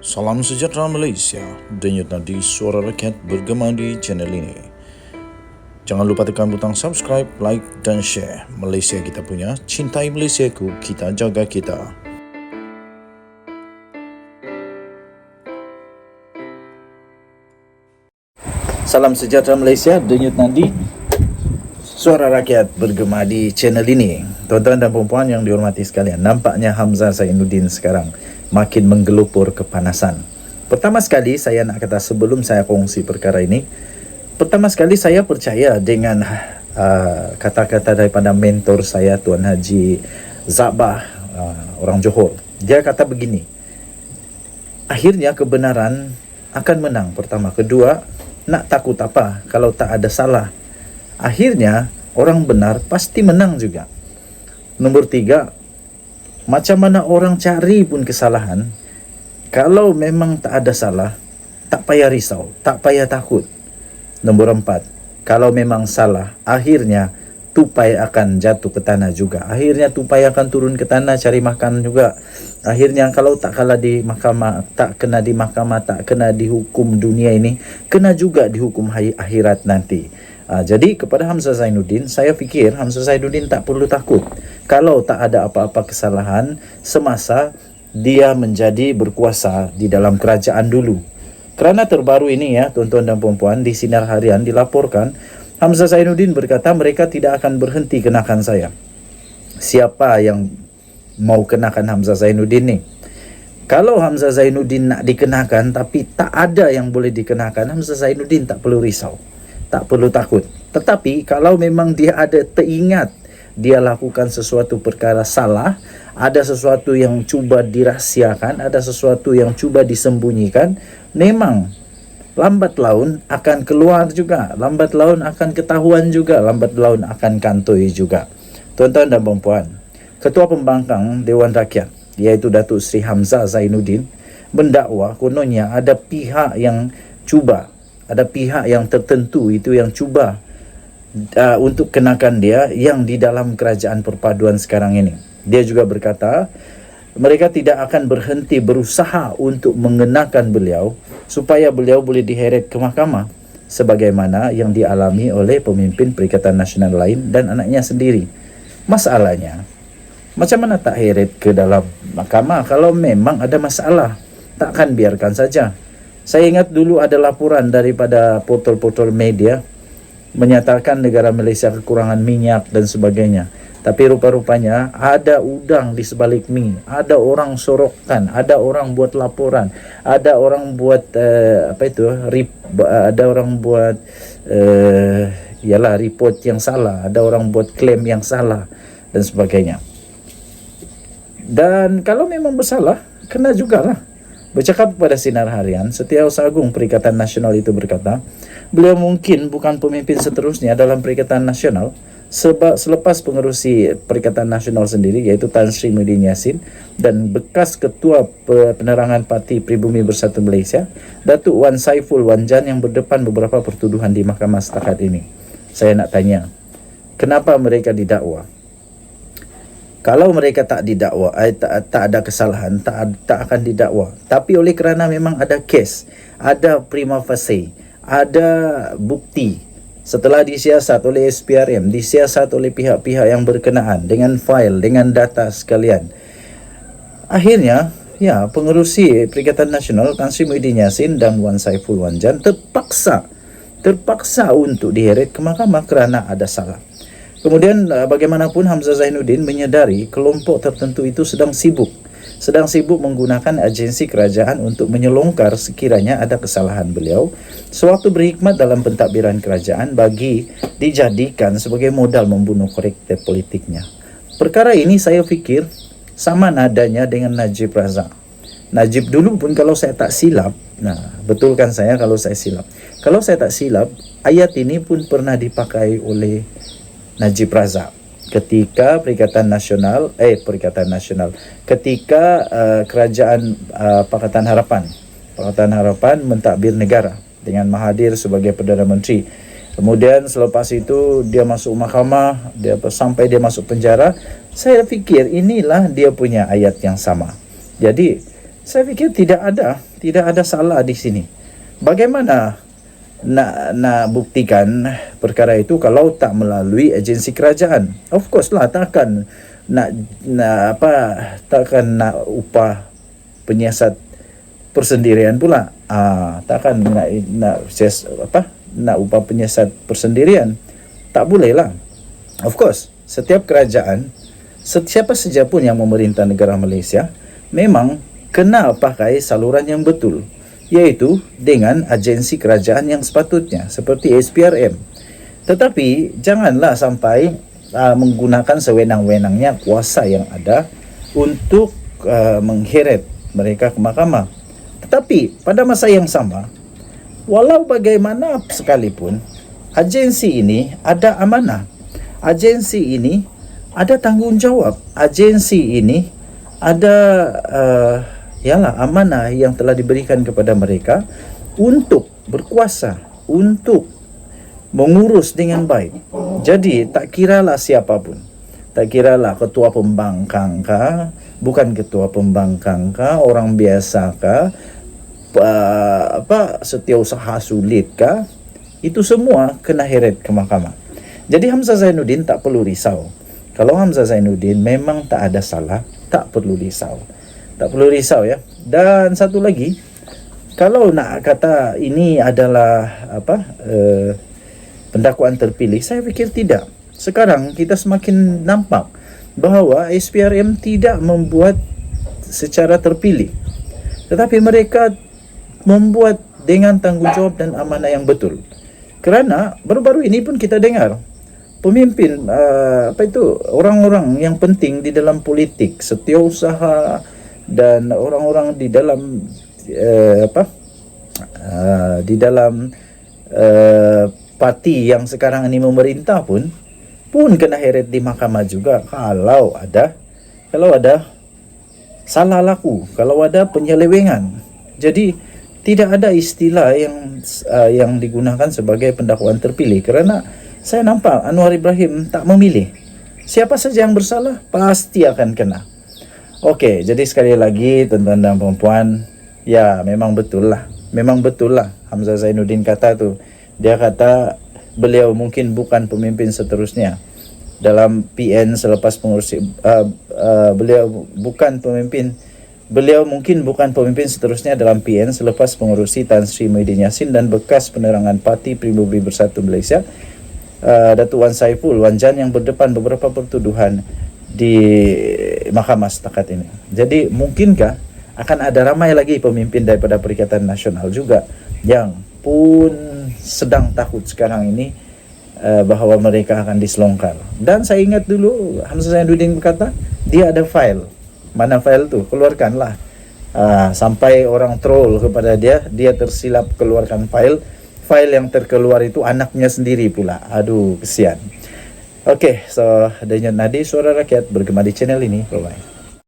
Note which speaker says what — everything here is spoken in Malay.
Speaker 1: Salam sejahtera Malaysia, denyut nadi suara rakyat bergema di channel ini. Jangan lupa tekan butang subscribe, like dan share. Malaysia kita punya, cintai Malaysiaku, kita jaga kita. Salam sejahtera Malaysia, denyut nadi suara rakyat bergema di channel ini. Tuan-tuan dan puan-puan yang dihormati sekalian, nampaknya Hamzah Zainuddin sekarang makin menggelupur kepanasan. Pertama sekali saya nak kata sebelum saya kongsi perkara ini, pertama sekali saya percaya dengan kata-kata daripada mentor saya Tuan Haji Zabah, orang Johor. Dia kata begini, akhirnya kebenaran akan menang. Pertama, kedua, nak takut apa kalau tak ada salah? Akhirnya orang benar pasti menang juga. Nombor tiga, macam mana orang cari pun kesalahan, kalau memang tak ada salah, tak payah risau, tak payah takut. Nombor empat, kalau memang salah, akhirnya tupai akan jatuh ke tanah juga. Akhirnya tupai akan turun ke tanah cari makan juga. Akhirnya kalau tak kalah di mahkamah, tak kena di mahkamah, tak kena dihukum dunia ini, kena juga dihukum akhirat nanti. Jadi kepada Hamzah Zainuddin, saya fikir Hamzah Zainuddin tak perlu takut kalau tak ada apa-apa kesalahan semasa dia menjadi berkuasa di dalam kerajaan dulu. Kerana terbaru ini ya tuan-tuan dan puan-puan, di Sinar Harian dilaporkan Hamzah Zainuddin berkata mereka tidak akan berhenti kenakan saya. Siapa yang mau kenakan Hamzah Zainuddin ni? Kalau Hamzah Zainuddin nak dikenakan tapi tak ada yang boleh dikenakan, Hamzah Zainuddin tak perlu risau, tak perlu takut. Tetapi kalau memang dia ada teringat dia lakukan sesuatu perkara salah, ada sesuatu yang cuba dirahsiakan, ada sesuatu yang cuba disembunyikan, memang lambat laun akan keluar juga, lambat laun akan ketahuan juga, lambat laun akan kantoi juga. Tuan-tuan dan puan-puan, Ketua Pembangkang Dewan Rakyat iaitu Datuk Seri Hamzah Zainuddin mendakwa kononnya ada pihak yang cuba, ada pihak yang tertentu itu yang cuba untuk kenakan dia yang di dalam kerajaan perpaduan sekarang ini. Dia juga berkata mereka tidak akan berhenti berusaha untuk mengenakan beliau supaya beliau boleh diheret ke mahkamah sebagaimana yang dialami oleh pemimpin Perikatan Nasional lain dan anaknya sendiri. Masalahnya, macam mana tak heret ke dalam mahkamah kalau memang ada masalah? Takkan biarkan saja. Saya ingat dulu ada laporan daripada portal-portal media menyatakan negara Malaysia kekurangan minyak dan sebagainya. Tapi rupa-rupanya ada udang di sebalik mi. Ada orang sorokkan, ada orang buat laporan, ada orang buat ada orang buat report yang salah, ada orang buat klaim yang salah dan sebagainya. Dan kalau memang bersalah, kena jugalah. Bercakap kepada Sinar Harian, Setiausaha Agung Perikatan Nasional itu berkata, beliau mungkin bukan pemimpin seterusnya dalam Perikatan Nasional sebab selepas pengerusi Perikatan Nasional sendiri iaitu Tan Sri Muhyiddin Yassin dan bekas Ketua Penerangan Parti Pribumi Bersatu Malaysia, Datuk Wan Saiful Wanjan yang berdepan beberapa pertuduhan di mahkamah setakat ini. Saya nak tanya, kenapa mereka didakwa? Kalau mereka tak didakwa, tak ada kesalahan, tak akan didakwa. Tapi oleh kerana memang ada kes, ada prima facie, ada bukti, setelah disiasat oleh SPRM, disiasat oleh pihak-pihak yang berkenaan dengan fail, dengan data sekalian, akhirnya ya pengerusi Perikatan Nasional Tan Sri Muhyiddin Yassin dan Wan Saiful Wanjan terpaksa untuk diheret ke mahkamah kerana ada salah. Kemudian bagaimanapun Hamzah Zainuddin menyedari kelompok tertentu itu sedang sibuk menggunakan agensi kerajaan untuk menyelongkar sekiranya ada kesalahan beliau sewaktu berkhidmat dalam pentadbiran kerajaan bagi dijadikan sebagai modal membunuh karakter politiknya. Perkara ini saya fikir sama nadanya dengan Najib Razak. Najib dulu pun kalau saya tak silap, betulkan saya kalau saya silap. Kalau saya tak silap, ayat ini pun pernah dipakai oleh Najib Razak ketika Perikatan Nasional ketika kerajaan Pakatan Harapan mentadbir negara dengan Mahathir sebagai Perdana Menteri. Kemudian selepas itu dia masuk mahkamah, sampai dia masuk penjara. Saya fikir inilah dia punya ayat yang sama. Jadi Saya fikir tidak ada salah di sini. Bagaimana nak buktikan perkara itu kalau tak melalui agensi kerajaan? Of course lah, takkan takkan nak upah penyiasat persendirian pula. Takkan nak upah penyiasat persendirian. Tak boleh lah. Of course, setiap kerajaan, siapa saja pun yang memerintah negara Malaysia memang kena pakai saluran yang betul, iaitu dengan agensi kerajaan yang sepatutnya seperti SPRM. Tetapi janganlah sampai menggunakan sewenang-wenangnya kuasa yang ada untuk mengheret mereka ke mahkamah. Tetapi pada masa yang sama, walau bagaimana sekalipun, agensi ini ada amanah. Agensi ini ada tanggungjawab. Agensi ini ada amanah yang telah diberikan kepada mereka untuk berkuasa, untuk mengurus dengan baik. Jadi tak kiralah siapapun, tak kiralah ketua pembangkang kah, bukan ketua pembangkang kah, orang biasa kah, setiausaha sulit kah, itu semua kena heret ke mahkamah. Jadi Hamzah Zainuddin tak perlu risau. Kalau Hamzah Zainuddin memang tak ada salah, tak perlu risau. Tak perlu risau ya. Dan satu lagi, kalau nak kata ini adalah pendakwaan terpilih, saya fikir tidak. Sekarang kita semakin nampak bahawa SPRM tidak membuat secara terpilih, tetapi mereka membuat dengan tanggungjawab dan amanah yang betul. Kerana baru-baru ini pun kita dengar pemimpin orang-orang yang penting di dalam politik, setiausaha dan orang-orang di dalam parti yang sekarang ini memerintah pun kena heret di mahkamah juga kalau ada salah laku, kalau ada penyelewengan. Jadi tidak ada istilah yang digunakan sebagai pendakwaan terpilih, kerana saya nampak Anwar Ibrahim tak memilih. Siapa saja yang bersalah pasti akan kena. Okey, jadi sekali lagi tuan-tuan dan puan-puan, ya memang betul lah Hamzah Zainuddin kata tu. Dia kata beliau mungkin bukan pemimpin seterusnya dalam PN selepas pengurusi beliau mungkin bukan pemimpin seterusnya dalam PN selepas pengurusi Tan Sri Muhyiddin Yassin dan bekas penerangan Parti Pribumi Bersatu Malaysia Datuk Wan Saiful Wan Jan yang berdepan beberapa pertuduhan di mahkamah setakat ini. Jadi mungkinkah akan ada ramai lagi pemimpin daripada Perikatan Nasional juga yang pun sedang takut sekarang ini bahawa mereka akan diselongkar. Dan saya ingat dulu Hamzah Zainuddin berkata dia ada file. Mana file tu? Keluarkanlah. Sampai orang troll kepada dia tersilap keluarkan file. File yang terkeluar itu anaknya sendiri pula. Aduh, kesian. Okey, so Denyut Nadi Suara Rakyat bergema di channel ini. Bye-bye.